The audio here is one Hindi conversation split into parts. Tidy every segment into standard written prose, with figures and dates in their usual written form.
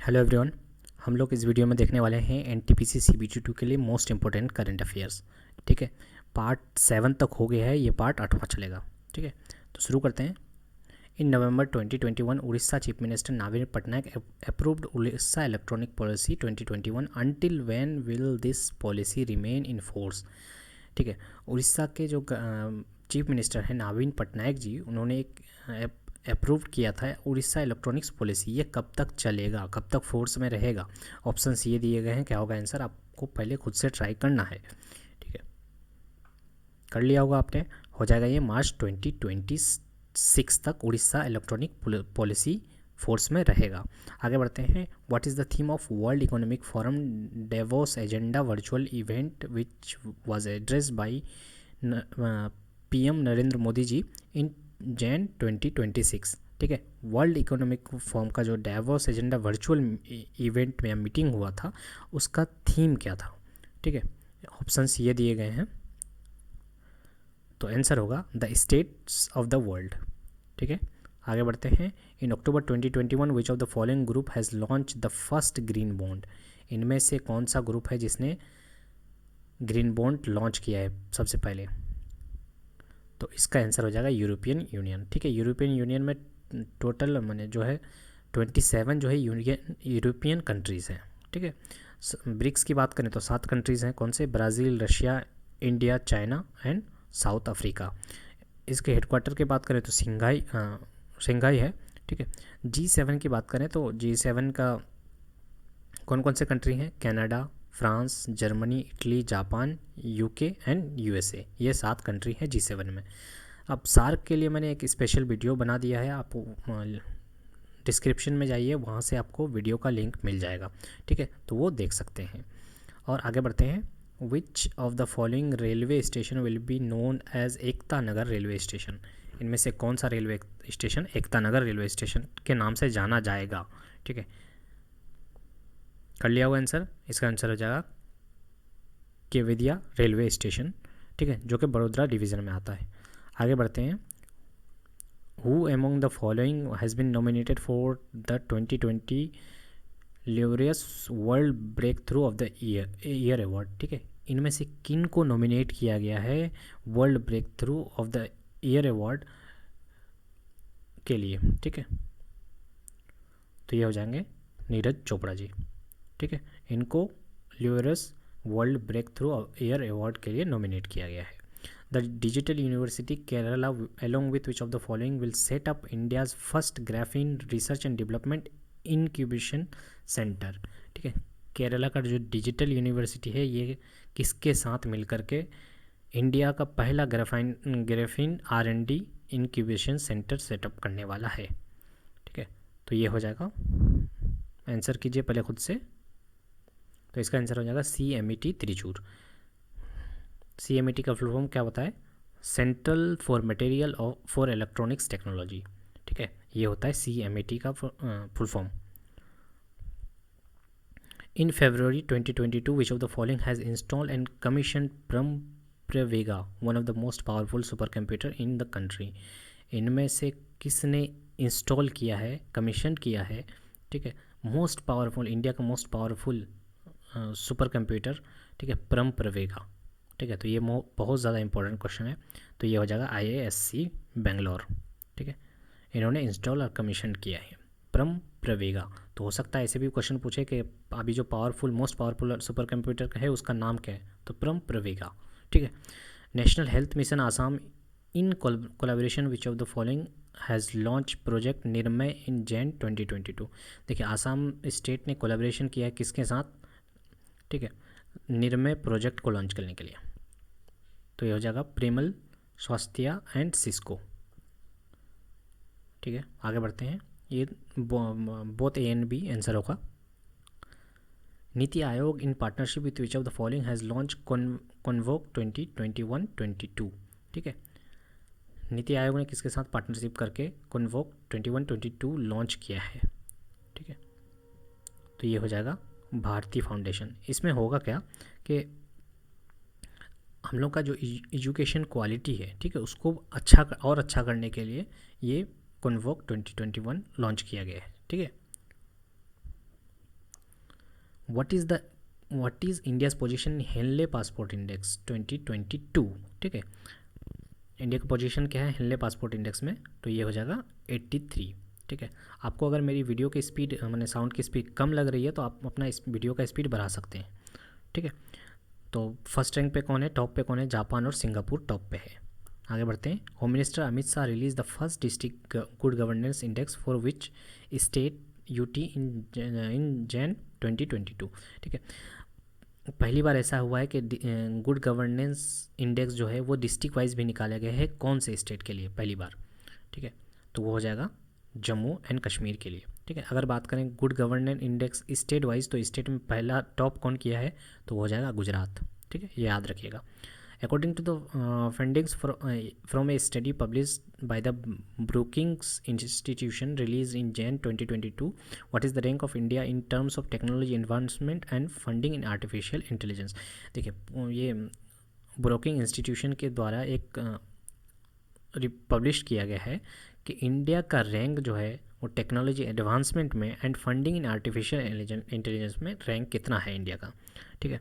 Hello everyone. हम लोग इस वीडियो में देखने वाले हैं एनटीपीसी CBT 2 के लिए मोस्ट इंपॉर्टेंट करंट अफेयर्स। ठीक है, पार्ट 7 तक हो गया है, ये पार्ट 8वां चलेगा। ठीक है, तो शुरू करते हैं। इन नवंबर 2021 Orissa chief minister Naveen Patnaik approved Orissa electronic policy 2021। Until when will this policy remain in force. ठीक है, उड़ीसा के जो चीफ मिनिस्टर हैं नवीन पटनायक जी, उन्होंने एक अप्रूव किया था उड़ीसा इलेक्ट्रॉनिक्स पॉलिसी। ये कब तक चलेगा, कब तक फोर्स में रहेगा? ऑप्शंस ये दिए गए हैं, क्या होगा आंसर, आपको पहले खुद से ट्राई करना है। ठीक है, कर लिया होगा आपने। हो जाएगा ये मार्च 2026 तक उड़ीसा इलेक्ट्रॉनिक पॉलिसी फोर्स में रहेगा। आगे बढ़ते हैं। What is the theme of world economic forum Davos agenda virtual event which was addressed by PM Narendra Modi ji in Jan 2026। ठीक है, वर्ल्ड इकोनॉमिक फोरम का जो डेवोस एजेंडा वर्चुअल इवेंट में मीटिंग हुआ था, उसका थीम क्या था? ठीक है, ऑप्शंस ये दिए गए हैं, तो आंसर होगा the states of the world. ठीक है, आगे बढ़ते हैं। इन अक्टूबर 2021 विच of the following group has launch the first green bond. इनमें से कौन सा ग्रुप है जिसने ग्रीन बॉन्ड लॉन्च किया है सबसे पहले? तो इसका आंसर हो जाएगा यूरोपियन यूनियन। ठीक है, यूरोपियन यूनियन में टोटल मैंने जो है 27 जो है यूरोपियन कंट्रीज़ हैं। ठीक है, ब्रिक्स की बात करें तो 7 कंट्रीज़ हैं। कौन से? Brazil, Russia, India, China and south Africa. इसके हेडक्वार्टर की बात करें तो शंघाई है। ठीक है, G7 की बात करें तो G7 का कौन कौन से कंट्री हैं? Canada, France, Germany, Italy, Japan, UK and USA। ये 7 कंट्री हैं G7 में। अब सार्क के लिए मैंने एक स्पेशल वीडियो बना दिया है, आप डिस्क्रिप्शन में जाइए, वहाँ से आपको वीडियो का लिंक मिल जाएगा। ठीक है, तो वो देख सकते हैं। और आगे बढ़ते हैं। Which of the following railway station will be known as Ekta Nagar railway station. इनमें से कौन सा railway station Ekta Nagar railway station के नाम से जाना जाएगा? ठीक है, कर लिया हुआ आंसर। इसका आंसर हो जाएगा केवदिया रेलवे स्टेशन। ठीक है, जो कि बड़ोदरा डिवीज़न में आता है। आगे बढ़ते हैं। Who among the following has been nominated for the 2020 Laureus world breakthrough of the year award. ठीक है, इनमें से किन को नॉमिनेट किया गया है world breakthrough of the year award के लिए? ठीक है, तो ये हो जाएंगे नीरज चोपड़ा जी। ठीक है, इनको Laureus world breakthrough year award के लिए नॉमिनेट किया गया है। The digital university Kerala along with which of the following will set up India's first graphene research and development incubation center। ठीक है, केरला का जो डिजिटल यूनिवर्सिटी है, ये किसके साथ मिलकर के इंडिया का पहला graphene R&D incubation centre setup करने वाला है? ठीक है, तो ये हो जाएगा। आंसर कीजिए पहले खुद से। तो इसका आंसर हो जाएगा CMET त्रिचूर। CMET का फुल फॉर्म क्या होता है? Central for material for electronics technology. ठीक है, ये होता है CMET का full form. In February 2022 which of the following has install and commission Pravega, one of the most powerful super computer in the country. इनमें से किसने इंस्टॉल किया है, कमीशन किया है? ठीक है, मोस्ट पावरफुल, इंडिया का मोस्ट पावरफुल सुपर कंप्यूटर। ठीक है, Pravega। ठीक है, तो ये बहुत ज़्यादा इंपॉर्टेंट क्वेश्चन है। तो ये हो जाएगा IISc बेंगलोर। ठीक है, इन्होंने इंस्टॉल और कमीशन किया है Pravega। तो हो सकता है ऐसे भी क्वेश्चन पूछे कि अभी जो मोस्ट पावरफुल सुपर कंप्यूटर है उसका नाम क्या है, तो Pravega। ठीक है, national health mission Assam in collaboration which of the following has launch project Nirmay in Jan 2022। देखिए, आसाम स्टेट ने कोलैबोरेशन किया है किसके साथ? ठीक है, निर्मय प्रोजेक्ट को लॉन्च करने के लिए। तो ये हो जाएगा प्रेमल स्वास्थ्य एंड सिस्को। ठीक है, आगे बढ़ते हैं। ये both A and B answer होगा। NITI Aayog in partnership with which of the following has launch convoke 2021-22। ठीक है, नीति आयोग ने किसके साथ पार्टनरशिप करके कॉन्वोक 21-22 लॉन्च किया है? ठीक है, तो ये हो जाएगा भारती फाउंडेशन। इसमें होगा क्या कि हम लोग का जो एजुकेशन क्वालिटी है, ठीक है, उसको अच्छा करने के लिए ये कॉन्वोक 2021 लॉन्च किया गया है। ठीक है, what is India's position in Henley passport index 2022, ठीक है। इंडिया का पोजीशन क्या है हेनले पासपोर्ट इंडेक्स में, तो ये हो जाएगा 83, ठीक है। आपको अगर मेरी वीडियो की स्पीड मैंने साउंड की स्पीड कम लग रही है तो आप अपना इस वीडियो का स्पीड बढ़ा सकते हैं, ठीक है। तो फर्स्ट रैंक पे कौन है, टॉप पे कौन है, जापान और सिंगापुर टॉप पे है। आगे बढ़ते हैं। Home minister Amit Shah release the first district good governance index for which state UT in Jan 2022, ठीक है। पहली बार ऐसा हुआ है कि गुड गवर्नेंस इंडेक्स जो है वो डिस्ट्रिक्ट वाइज भी निकाला गया है, कौन से स्टेट के लिए, पहली बार, ठीक है। तो वो हो जाएगा जम्मू एंड कश्मीर के लिए, ठीक है। अगर बात करें good governance index state wise, तो स्टेट में पहला टॉप कौन किया है, तो वो हो जाएगा गुजरात, ठीक है, ये याद रखिएगा। According to the findings from a study published by the Brookings institution release in Jan 2022, what is the rank of India in terms of technology advancement and funding in artificial intelligence. देखिए ये ब्रोकिंग इंस्टीट्यूशन के द्वारा एक पब्लिश किया गया है कि इंडिया का रैंक जो है वो टेक्नोलॉजी एडवांसमेंट में and funding in artificial intelligence में रैंक कितना है इंडिया का, ठीक है।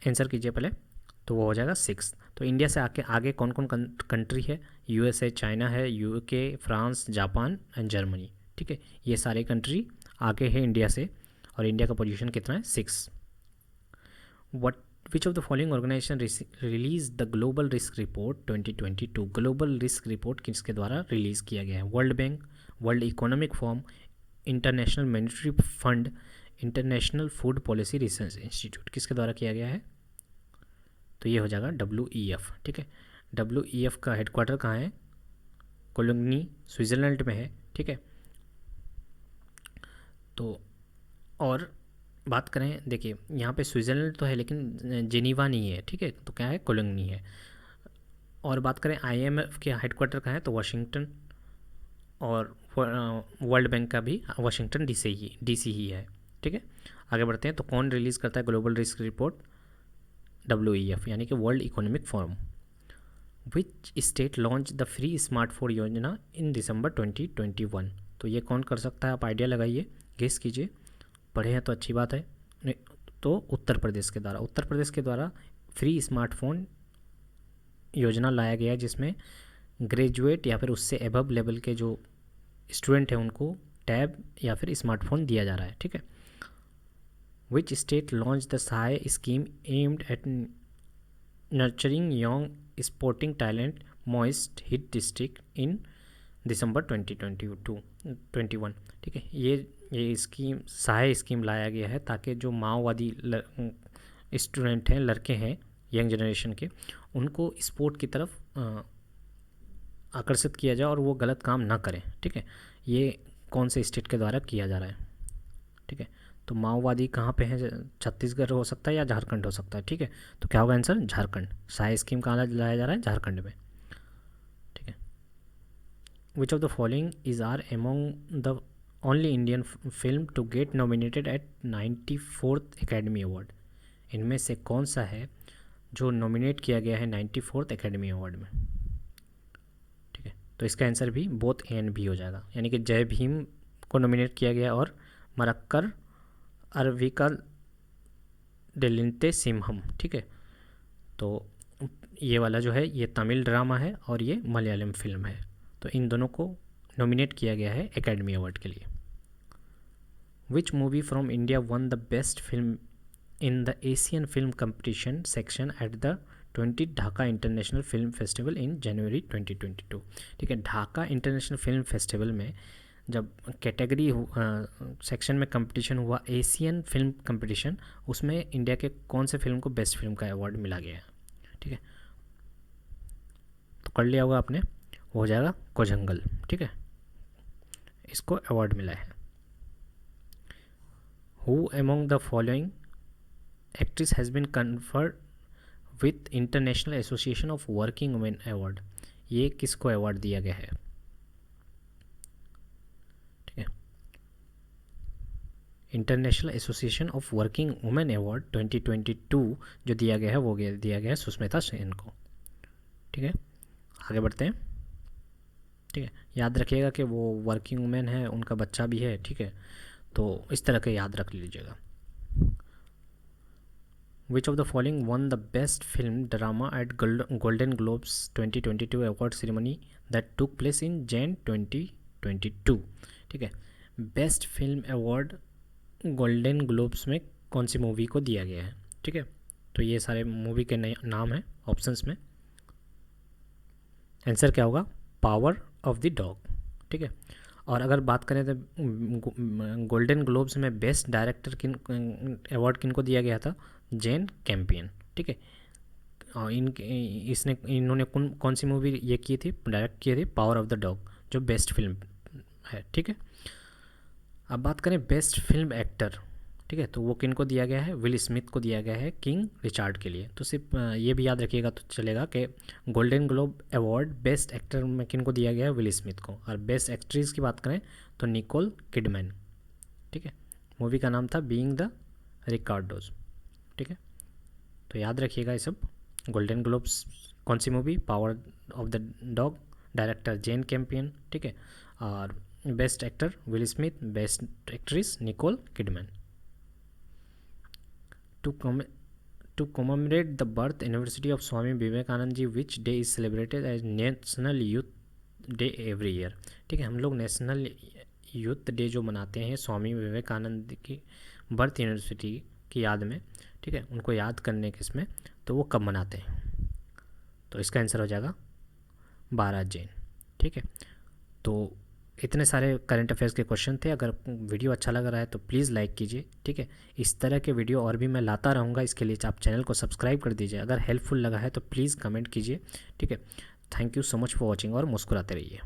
आंसर कीजिए पहले, तो वो हो जाएगा 6। तो इंडिया से आगे कौन कौन कंट्री है, यूएस है, चाइना है, UK, France, Japan and Germany, ठीक है। ये सारे कंट्री आगे है इंडिया से, और इंडिया का पोजीशन कितना है 6। Which of the following organisation release the global risk report 2022। Global risk report किसके द्वारा रिलीज़ किया गया है, world bank, world economic forum, international monetary fund, international food policy research institute, किसके द्वारा किया गया है, तो ये हो जाएगा WEF, ठीक है। WEF का हेडक्वार्टर कहाँ है, कोलोनी, स्विट्ज़रलैंड में है, ठीक है। तो और बात करें, देखिए यहाँ पे स्विट्ज़रलैंड तो है लेकिन जेनीवा नहीं है, ठीक है, तो क्या है, कोलोनी है। और बात करें IMF के हेडक्वार्टर कहाँ है, तो वाशिंगटन, और वर्ल्ड बैंक का भी वाशिंगटन DC ही है, ठीक है। आगे बढ़ते हैं। तो कौन रिलीज़ करता है ग्लोबल रिस्क रिपोर्ट, WEF यानी कि world economic forum. Which state launch the free smartphone योजना इन दिसंबर 2021। तो ये कौन कर सकता है, आप आइडिया लगाइए, गेस कीजिए, पढ़े हैं तो अच्छी बात है। नहीं तो उत्तर प्रदेश के द्वारा फ्री स्मार्टफोन योजना लाया गया है, जिसमें ग्रेजुएट या फिर उससे एबव लेवल के जो स्टूडेंट हैं उनको टैब या फिर स्मार्टफोन दिया जा रहा है, ठीक है। Which state launch the Sahay scheme aimed at nurturing young sporting talent most hit district in December 2021, ठीक है। ये स्कीम सहाय स्कीम लाया गया है ताकि जो माओवादी स्टूडेंट हैं, लड़के हैं यंग जनरेशन के, उनको स्पोर्ट की तरफ आकर्षित किया जाए और वो गलत काम ना करें, ठीक है। ये कौन से स्टेट के द्वारा किया जा रहा है, ठीक है। तो माओवादी कहाँ पे है, छत्तीसगढ़ हो सकता है या झारखंड हो सकता है, ठीक है। तो क्या होगा आंसर, झारखंड। सहाय स्कीम कहाँ लाया जा रहा है, झारखंड में, ठीक है। Which of the following is are among the only Indian film to get nominated at 94th Academy Award. इनमें से कौन सा है जो नॉमिनेट किया गया है 94th एकेडमी अवार्ड में, ठीक है। तो इसका आंसर भी बोथ ए एंड बी हो जाएगा, यानी कि जय भीम को नॉमिनेट किया गया और मरक्कर अरविकल डेलिंटे सिम्हम, ठीक है। तो ये वाला जो है ये तमिल ड्रामा है और ये मलयालम फिल्म है, तो इन दोनों को नॉमिनेट किया गया है एकेडमी अवार्ड के लिए। Which movie from India won the best film in the Asian film competition section at the 20 Dhaka international film festival in January 2022, ठीक है। ढाका इंटरनेशनल फिल्म फेस्टिवल में जब कैटेगरी सेक्शन में कंपटीशन हुआ, एशियन फिल्म कंपटीशन, उसमें इंडिया के कौन से फिल्म को बेस्ट फिल्म का अवार्ड मिला गया है, ठीक है। तो कर लिया होगा आपने, वो हो जाएगा कोजंगल, ठीक है, इसको अवार्ड मिला है। Who among the following actress has been conferred with International Association of Working Women award. ये किसको अवार्ड दिया गया है, ठीक है। International Association of Working Women award 2022 जो दिया गया है वो दिया गया है सुष्मिता सेन को, ठीक है। आगे बढ़ते हैं, ठीक है। याद रखिएगा कि वो वर्किंग वुमेन है, उनका बच्चा भी है, ठीक है। तो इस तरह के याद रख लीजिएगा। Which of the following won the best film drama at Golden Globes 2022 award ceremony that took place in Jan 2022। ठीक है, best film award Golden Globes में कौन सी मूवी को दिया गया है। ठीक है, तो ये सारे मूवी के नाम हैं ऑप्शंस में। आंसर क्या होगा, पावर ऑफ द डॉग। ठीक है, और अगर बात करें तो गोल्डन ग्लोब्स में बेस्ट डायरेक्टर अवार्ड किन को दिया गया था, जेन कैम्पियन। ठीक है, और इन्होंने कौन सी मूवी ये की थी, डायरेक्ट की थी, पावर ऑफ द डॉग, जो बेस्ट फिल्म है। ठीक है, अब बात करें बेस्ट फिल्म एक्टर। ठीक है, तो वो किन को दिया गया है, विल स्मिथ को दिया गया है किंग रिचार्ड के लिए। तो सिर्फ ये भी याद रखिएगा तो चलेगा कि golden globe award best actor में किन को दिया गया है, विल स्मिथ को। और बेस्ट एक्ट्रेस की बात करें तो निकोल किडमैन। ठीक है, मूवी का नाम था बीइंग द रिकार्डोज। ठीक है, तो याद रखिएगा ये सब। गोल्डन ग्लोब्स कौन सी movie, power of the dog, director Jane Campion. ठीक है, और best actor Will Smith, best actress Nicole Kidman. To commemorate the birth anniversary of Swami Vivekanand ji, which day is celebrated as National Youth Day every year। ठीक है, हम लोग नेशनल यूथ डे जो मनाते हैं स्वामी विवेकानंद की बर्थ एनिवर्सरी की याद में। ठीक है, उनको याद करने के इसमें, तो वो कब मनाते हैं, तो इसका आंसर हो जाएगा 12 जैन। ठीक है, तो इतने सारे करंट अफेयर्स के क्वेश्चन थे। अगर वीडियो अच्छा लग रहा है तो प्लीज़ लाइक कीजिए। ठीक है, इस तरह के वीडियो और भी मैं लाता रहूँगा, इसके लिए आप चैनल को सब्सक्राइब कर दीजिए। अगर हेल्पफुल लगा है तो प्लीज़ कमेंट कीजिए। ठीक है, thank you so much for watching और मुस्कुराते रहिए।